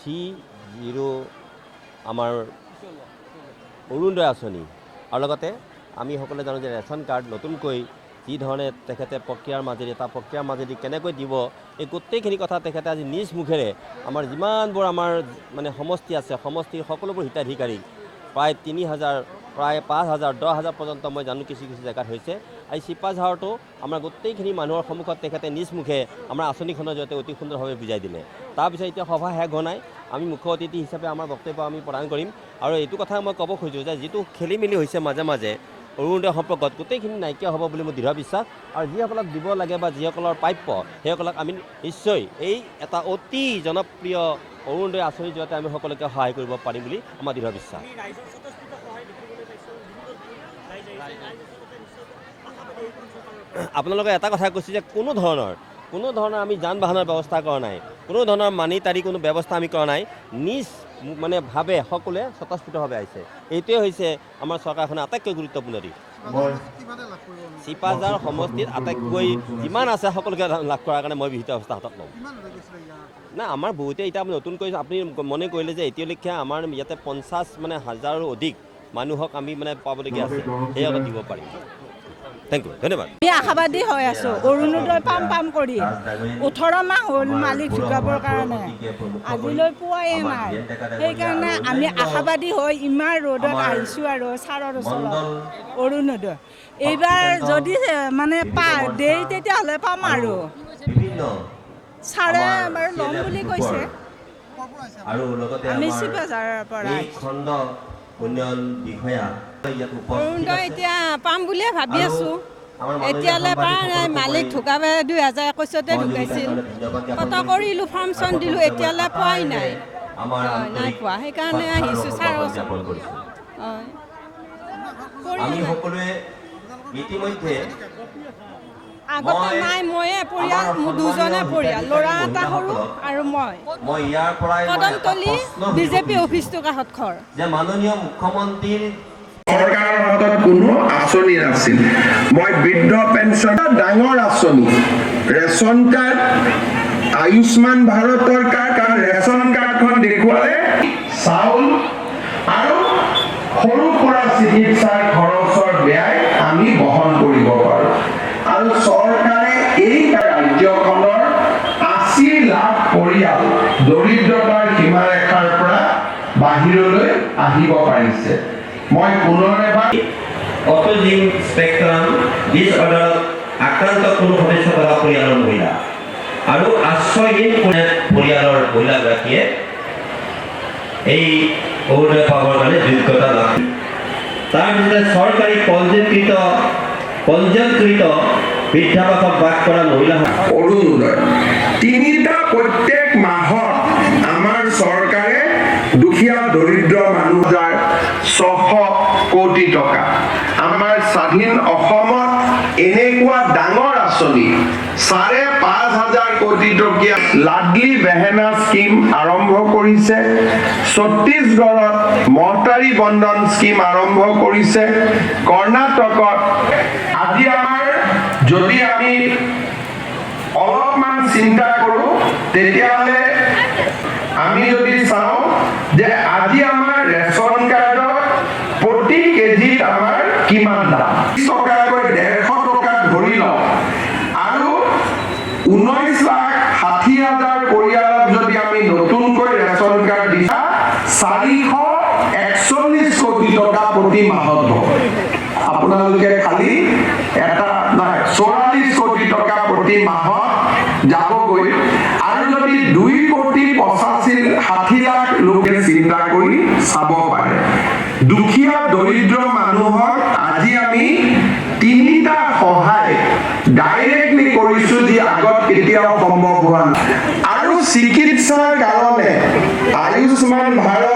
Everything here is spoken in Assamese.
G0 আমাৰ অৰুণোদয় আঁচনি আৰু লগতে আমি সকলোৱে জানো যে ৰেচন কাৰ্ড নতুনকৈ যি ধৰণে তেখেতে প্ৰক্ৰিয়াৰ মাজেদি কেনেকৈ দিব এই গোটেইখিনি কথা তেখেতে আজি নিজ মুখেৰে আমাৰ যিমানবোৰ আমাৰ মানে সমষ্টি আছে সমষ্টিৰ সকলোবোৰ হিতাধিকাৰী প্ৰায় 3000 প্ৰায় 5000 10000 পৰ্যন্ত মই জানো কিছু জেগাত হৈছে আৰু চিপাঝাৰতো আমাৰ গোটেইখিনি মানুহৰ সন্মুখত তেখেতে নিজ মুখে আমাৰ আঁচনিখনৰ জৰিয়তে অতি সুন্দৰভাৱে বুজাই দিলে তাৰপিছত এতিয়া সভা শেষ হোৱা নাই আমি মুখ্য অতিথি হিচাপে আমাৰ বক্তব্য আমি প্ৰদান কৰিম আৰু এইটো কথা মই ক'ব খোজোঁ যে যিটো খেলি মেলি হৈছে মাজে মাজে অৰুণোদয় সম্পৰ্কত গোটেইখিনি নাইকিয়া হ'ব বুলি মোৰ দৃঢ় বিশ্বাস আৰু যিসকলক দিব লাগে বা যিসকলৰ প্ৰাপ্য সেইসকলক আমি নিশ্চয় এই এটা অতি জনপ্ৰিয় অৰুণোদয় আঁচনিৰ জৰিয়তে আমি সকলোকে সহায় কৰিব পাৰিম বুলি আমাৰ দৃঢ় বিশ্বাস আপোনালোকে এটা কথা কৈছে যে কোনো ধৰণৰ আমি যান বাহনৰ ব্যৱস্থা কৰা নাই কোনো ধৰণৰ মানিটাৰী কোনো ব্যৱস্থা আমি কৰা নাই নিজ মানে ভাৱে সকলোৱে স্বতঃস্ফূৰ্তভাৱে আহিছে এইটোৱে হৈছে আমাৰ চৰকাৰখনে আটাইতকৈ গুৰুত্বপূৰ্ণ দিশ চিপাঝাৰ সমষ্টিত আটাইতকৈ যিমান আছে সকলোকে লাভ কৰাৰ কাৰণে মই বিহিত অৱস্থা হাতত ল'ম নাই আমাৰ বহুতে এতিয়া নতুনকৈ আপুনি মনে কৰিলে যে এতিয়ালৈকে আমাৰ ইয়াতে 50 মানে হাজাৰো অধিক মানুহক আমি মানে পাবলগীয়া আছে সেয়াও দিব পাৰিম Thank you. ধন্যবাদ আমি আশাবাদী হৈ আছো অৰুণোদয় পাম কৰি 18 মাহ হ'ল মালিক ঢুকাবৰ কাৰণে আজিলৈ পোৱাই নাই সেইকাৰণে আমি আশাবাদী হৈ ইমান ৰ'দত আহিছোঁ আৰু ছাৰৰ ওচৰত অৰুণোদয় এইবাৰ যদি মানে দেই তেতিয়াহ'লে পাম আৰু ছাৰে বাৰু ল'ম বুলি কৈছে আমি চিপাঝাৰৰ পৰা অৰুণোদয় এতিয়া পাম বুলিয়ে ভাবি আছোঁ এতিয়ালৈ পৰা নাই মালিক ঢুকাবে 2021তে ঢুকাইছিল কত কৰিলোঁ ফৰ্ম চৰ্ম দিলোঁ এতিয়ালৈ পোৱাই নাই নাই পোৱা সেইকাৰণে আহিছোঁ ছাৰৰ ওচৰত আগতে নাই ময়ে পৰিয়াল মোৰ দুজনে পৰিয়াল ল'ৰা এটা সৰু আৰু মই কদমতলী বিজেপি অফিচটোৰ কাষত ঘৰ যে মাননীয় মুখ্যমন্ত্ৰীৰ চৰকাৰৰ হাতত কোনো আঁচনি নাছিল মই বৃদ্ধ পেঞ্চন ডাঙৰ আঁচনি ৰেচন কাৰ্ড আয়ুষ্মান ভাৰতৰ কাৰ্ড ৰেচন কাৰ্ডখন দেখুৱালে চাউল আৰু সৰু সুৰা চিকিৎসাৰ খৰচৰ ব্যয় আমি বহন কৰিব পাৰোঁ আৰু চৰকাৰে এই ৰাজ্যখনৰ 80 লাখ পৰিয়াল দৰিদ্ৰতাৰ সীমাৰেখাৰ পৰা বাহিৰলৈ আহিব পাৰিছে মই পুনৰ এবাৰ অটিজম স্পেক্ট্ৰাম ডিসঅৰ্ডাৰত আক্ৰান্ত কোনো সদস্য থকা পৰিয়ালৰ মহিলা আৰু আশ্ৰয়হীন পৰিয়ালৰ মহিলাগৰাকীয়ে এই অৰুণোদয় পাবৰ কাৰণে যোগ্যতা লাভ তাৰ পিছতে চৰকাৰী পঞ্জীয়নকৃত বৃদ্ধাবাসত বাস কৰা মহিলা অৰুণোদয় তিনিটা প্ৰত্যেক মাহত আমাৰ চৰকাৰে দুখীয়া দৰিদ্ৰ মানুহৰ 600 কোটি টকা আমাৰ স্বাধীন অসমত এনেকুৱা ডাঙৰ আঁচনি 5,500 কোটি টকীয়া লাডলি বেহেনা স্কিম আৰম্ভ কৰিছে ছত্তীশগড়ত মহতাৰী বন্ধন স্কিম আৰম্ভ কৰিছে কৰ্ণাটকত আজি আমাৰ যদি আমি অলপমান চিন্তা কৰোঁ তেতিয়াহ'লে আমি যদি চাওঁ যে আজি আমাৰ ৰেচন কাৰ্ডত প্ৰতি কেজিত আমাৰ কিমান দাম টকাকৈ 150 টকা ধৰি লওঁ আৰু 19,60,000 পৰিয়ালক যদি আমি নতুনকৈ ৰেচন কাৰ্ড দিছা 441 কোটি টকা প্ৰতি মাহত আপোনালোকে খালি এটা নাই 44 কোটি টকা প্ৰতি মাহত যাবগৈ আৰু যদি 2,85,60 লাখ লোকে চিন্তা কৰি চাব পাৰে দুখীয়া দৰিদ্ৰ মানুহক আজি আমি তিনিটা সহায় ডাইৰেক্টলি কৰিছো যি আগত কেতিয়াও সম্ভৱ হোৱা নাই আৰু চিকিৎসাৰ কাৰণে আয়ুষ্মান ভাৰত